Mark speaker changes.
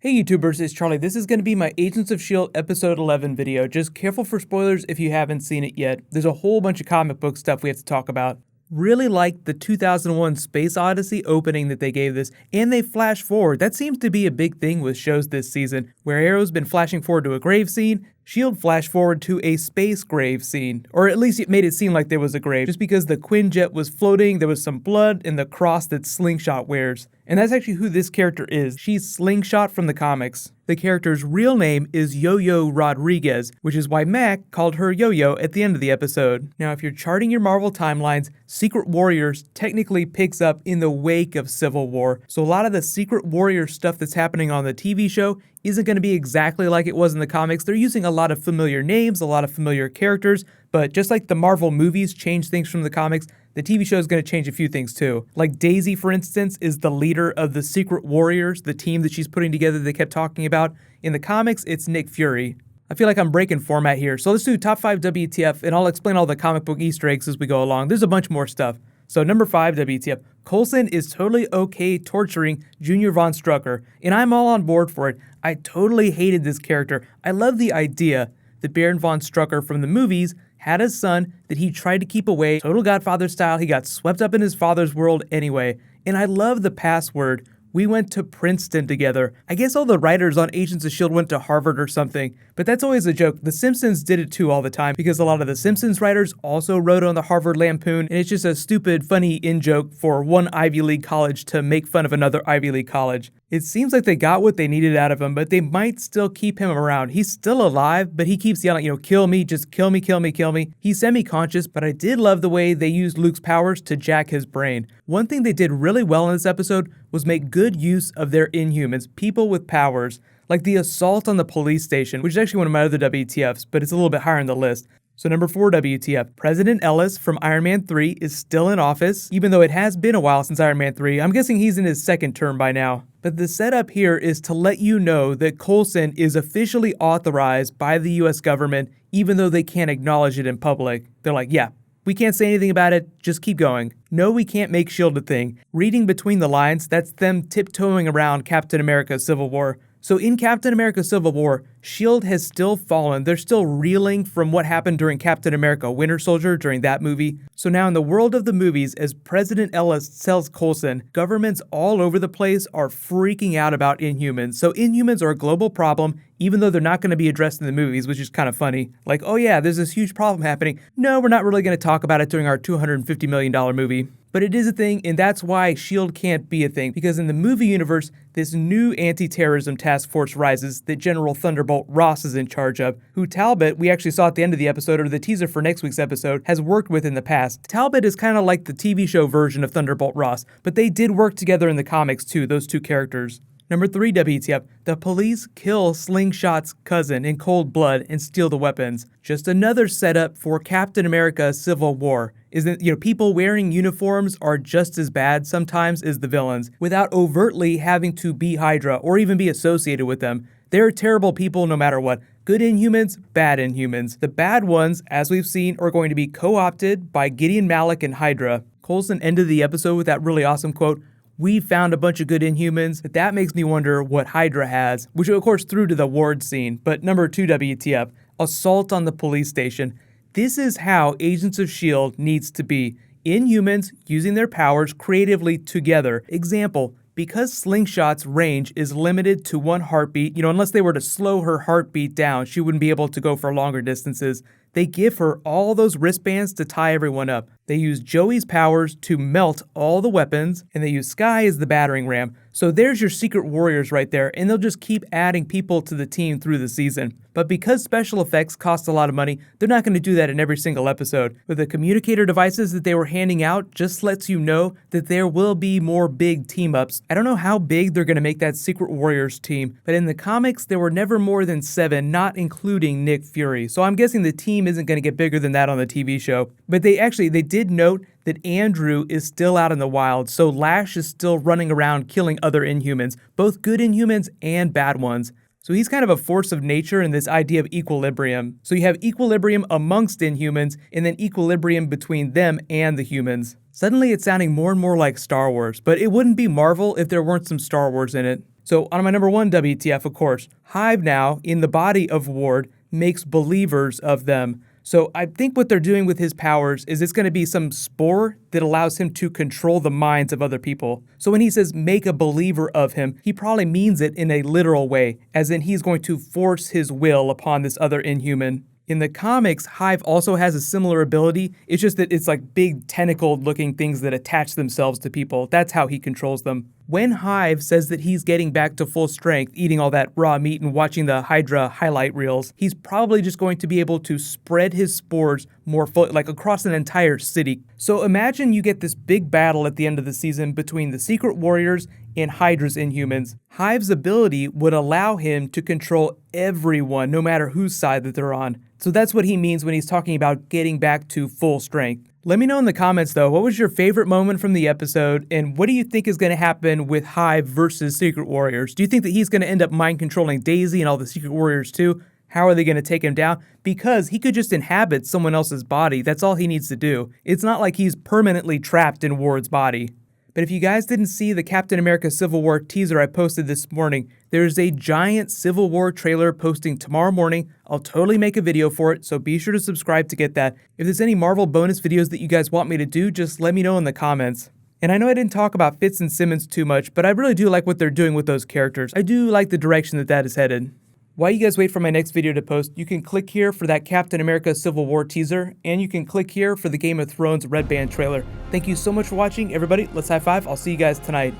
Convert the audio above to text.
Speaker 1: Hey YouTubers, it's Charlie. This is going to be my Agents of S.H.I.E.L.D. episode 11 video. Just careful for spoilers if you haven't seen it yet. There's a whole bunch of comic book stuff we have to talk about. Really liked the 2001 Space Odyssey opening that they gave this, and they flash forward. That seems to be a big thing with shows this season, where Arrow's been flashing forward to a grave scene, S.H.I.E.L.D. flashed forward to a space grave scene. Or at least it made it seem like there was a grave, just because the Quinjet was floating, there was some blood, and the cross that Slingshot wears. And that's actually who this character is. She's Slingshot from the comics. The character's real name is Yo-Yo Rodriguez, which is why Mac called her Yo-Yo at the end of the episode. Now, if you're charting your Marvel timelines, Secret Warriors technically picks up in the wake of Civil War. So a lot of the Secret Warrior stuff that's happening on the TV show isn't going to be exactly like it was in the comics. They're using a lot of familiar names, a lot of familiar characters, but just like the Marvel movies change things from the comics, the TV show is going to change a few things too. Like Daisy, for instance, is the leader of the Secret Warriors, the team that she's putting together they kept talking about. In the comics, it's Nick Fury. I feel like I'm breaking format here, so let's do top 5 WTF, and I'll explain all the comic book Easter eggs as we go along. There's a bunch more stuff. So number 5 WTF, Coulson is totally okay torturing Junior Von Strucker, and I'm all on board for it. I totally hated this character. I love the idea that Baron Von Strucker from the movies had a son that he tried to keep away, total Godfather style. He got swept up in his father's world anyway. And I love the password, "We went to Princeton together." I guess all the writers on Agents of S.H.I.E.L.D. went to Harvard or something, but that's always a joke. The Simpsons did it too all the time because a lot of the Simpsons writers also wrote on the Harvard Lampoon, and it's just a stupid, funny in-joke for one Ivy League college to make fun of another Ivy League college. It seems like they got what they needed out of him, but they might still keep him around. He's still alive, but he keeps yelling, kill me, just kill me, kill me, kill me. He's semi-conscious, but I did love the way they used Luke's powers to jack his brain. One thing they did really well in this episode was make good use of their Inhumans, people with powers, like the assault on the police station, which is actually one of my other WTFs, but it's a little bit higher on the list. So number 4 WTF, President Ellis from Iron Man 3 is still in office, even though it has been a while since Iron Man 3. I'm guessing he's in his second term by now. But the setup here is to let you know that Coulson is officially authorized by the US government, even though they can't acknowledge it in public. They're like, yeah, we can't say anything about it, just keep going. No, we can't make S.H.I.E.L.D. a thing. Reading between the lines, that's them tiptoeing around Captain America Civil War. So in Captain America Civil War, S.H.I.E.L.D. has still fallen. They're still reeling from what happened during Captain America Winter Soldier during that movie. So now in the world of the movies, as President Ellis tells Coulson, governments all over the place are freaking out about Inhumans. So Inhumans are a global problem, even though they're not going to be addressed in the movies, which is kind of funny. Like, oh yeah, there's this huge problem happening. No, we're not really going to talk about it during our $250 million movie. But it is a thing, and that's why S.H.I.E.L.D. can't be a thing, because in the movie universe, this new anti-terrorism task force rises that General Thunderbolt Ross is in charge of, who Talbot, we actually saw at the end of the episode, or the teaser for next week's episode, has worked with in the past. Talbot is kind of like the TV show version of Thunderbolt Ross, but they did work together in the comics too, those two characters. Number 3 WTF, the police kill Slingshot's cousin in cold blood and steal the weapons. Just another setup for Captain America Civil War. Is that, people wearing uniforms are just as bad sometimes as the villains, without overtly having to be Hydra or even be associated with them. They're terrible people no matter what. Good Inhumans, bad Inhumans. The bad ones, as we've seen, are going to be co-opted by Gideon Malik and Hydra. Coulson ended the episode with that really awesome quote, "We found a bunch of good Inhumans," but that makes me wonder what Hydra has, which of course threw to the Ward scene. But number 2 WTF, assault on the police station. This is how Agents of S.H.I.E.L.D. needs to be. Inhumans using their powers creatively together. Example, because Slingshot's range is limited to 1 heartbeat, unless they were to slow her heartbeat down, she wouldn't be able to go for longer distances. They give her all those wristbands to tie everyone up. They use Joey's powers to melt all the weapons, and they use Skye as the battering ram. So there's your Secret Warriors right there, and they'll just keep adding people to the team through the season. But because special effects cost a lot of money, they're not going to do that in every single episode. With the communicator devices that they were handing out just lets you know that there will be more big team-ups. I don't know how big they're going to make that Secret Warriors team, but in the comics, there were never more than 7, not including Nick Fury. So I'm guessing the team isn't going to get bigger than that on the TV show. But they did note that Andrew is still out in the wild, so Lash is still running around killing other Inhumans, both good Inhumans and bad ones. So he's kind of a force of nature in this idea of equilibrium. So you have equilibrium amongst Inhumans, and then equilibrium between them and the humans. Suddenly it's sounding more and more like Star Wars, but it wouldn't be Marvel if there weren't some Star Wars in it. So on my number one WTF, of course, Hive now, in the body of Ward, makes believers of them. So I think what they're doing with his powers is it's going to be some spore that allows him to control the minds of other people. So when he says make a believer of him, he probably means it in a literal way, as in he's going to force his will upon this other inhuman. In the comics, Hive also has a similar ability. It's just that it's like big tentacled looking things that attach themselves to people. That's how he controls them. When Hive says that he's getting back to full strength, eating all that raw meat and watching the Hydra highlight reels, he's probably just going to be able to spread his spores more fully, like across an entire city. So imagine you get this big battle at the end of the season between the Secret Warriors and Hydra's Inhumans. Hive's ability would allow him to control everyone, no matter whose side that they're on. So that's what he means when he's talking about getting back to full strength. Let me know in the comments though, what was your favorite moment from the episode, and what do you think is going to happen with Hive versus Secret Warriors? Do you think that he's going to end up mind controlling Daisy and all the Secret Warriors too? How are they going to take him down? Because he could just inhabit someone else's body. That's all he needs to do. It's not like he's permanently trapped in Ward's body. But if you guys didn't see the Captain America Civil War teaser I posted this morning, there's a giant Civil War trailer posting tomorrow morning. I'll totally make a video for it, so be sure to subscribe to get that. If there's any Marvel bonus videos that you guys want me to do, just let me know in the comments. And I know I didn't talk about Fitz and Simmons too much, but I really do like what they're doing with those characters. I do like the direction that is headed. While you guys wait for my next video to post, you can click here for that Captain America Civil War teaser, and you can click here for the Game of Thrones Red Band trailer. Thank you so much for watching, everybody. Let's high five. I'll see you guys tonight.